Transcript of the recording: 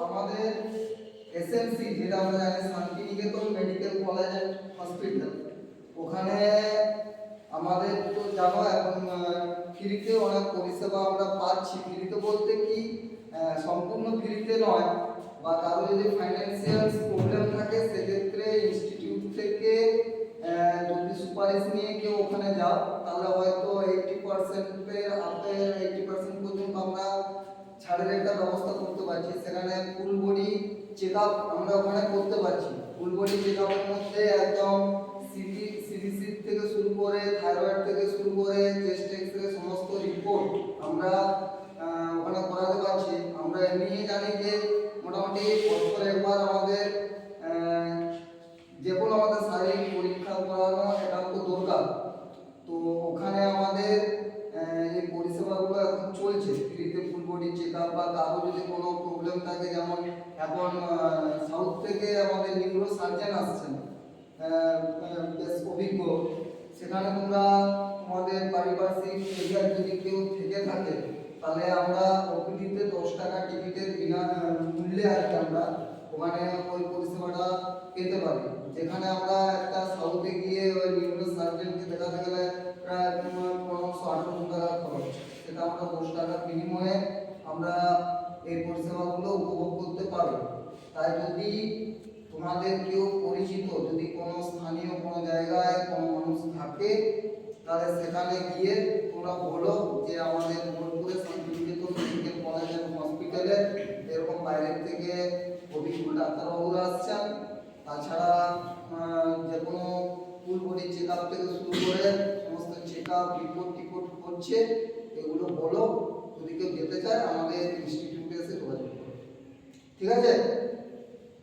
আমাদের এসএমসি যেটা আমরা জানি Santiniketan medical college and hospital, ওখানে আমাদের তো জানো এখন ফ্রিতে অনেক পরিষেবা আমরা পাচ্ছি। ফ্রিতে বলতে কি সম্পূর্ণ ফ্রিতে নয়, বা কারো যদি ফাইন্যান্সিয়াল প্রবলেম থাকে সেক্ষেত্রে ইনস্টিটিউট থেকে যদি সুপারিশ নিয়ে কেউ ওখানে যাও তাহলে হয়তো 80%-এর আপে 80% পর্যন্ত আমরা ছাড়ের একটা ব্যবস্থা করতে পারছি। সেখানে ফুল বডি চেক আপ আমরা ওখানে করতে পারছি। ফুল বডি চেক আপের মধ্যে একদম সিডিসি থেকে শুরু করে থাইরয়েড থেকে শুরু করে চেস্ট এক্সরে সমস্ত রিপোর্ট আমরা ওখানে করাতে পারছি। আমরা এমনি জানি যে মোটামুটি বছরে একবার আমাদের যে কোনো আমাদের শারীরিক পরীক্ষা করানো এটা তো দরকার। তো ওখানে আমাদের এই পরিষেবাগুলো এখন চলছে ফ্রিতে ফুল বডি চেক আপ, বা কারো যদি কোনো প্রবলেম থাকে, যেমন এখন সাউথ থেকে আমাদের নিউরো সার্জন আসছেন বেশ অভিজ্ঞ। সেখানে তোমরা তোমাদের পারিপার্শ্বিক এরিয়ার যদি কেউ থেকে থাকে তাহলে আমরা ওপিডিতে 10 টাকা টিকিটের বিনা মূল্যে আর কি আমরা ওখানে ওই পরিষেবাটা পেতে পারি। যেখানে আমরা একটা সাউথে গিয়ে ওই নিউরো সার্জনকে দেখাতে গেলে প্রায় 1500-1800 টাকা খরচ, সেটা আমরা 10 টাকার বিনিময়ে আমরা এই পরিষেবাগুলো উপভোগ করতে পারবো। তাই যদি তোমাদের কেউ পরিচিত যদি কোনো স্থানীয় কোনো জায়গায় কোনো মানুষ থাকে তাহলে সেখানে গিয়ে তোমরা বলো যে আমাদের বোলপুরে শান্তিনিকেতন মেডিকেল কলেজ এন্ড হসপিটালে এরকম বাইরের থেকে অভিজ্ঞ ডাক্তারবাবুরা আসছেন। তাছাড়া যে কোনো ফুল বডি চেক আপ থেকে শুরু করে সমস্ত চেক আপ রিপোর্ট করছে, এগুলো বলো। যদি কেউ যেতে চায় আমাদের ইনস্টিটিউটে এসে যোগাযোগ করো। ঠিক আছে?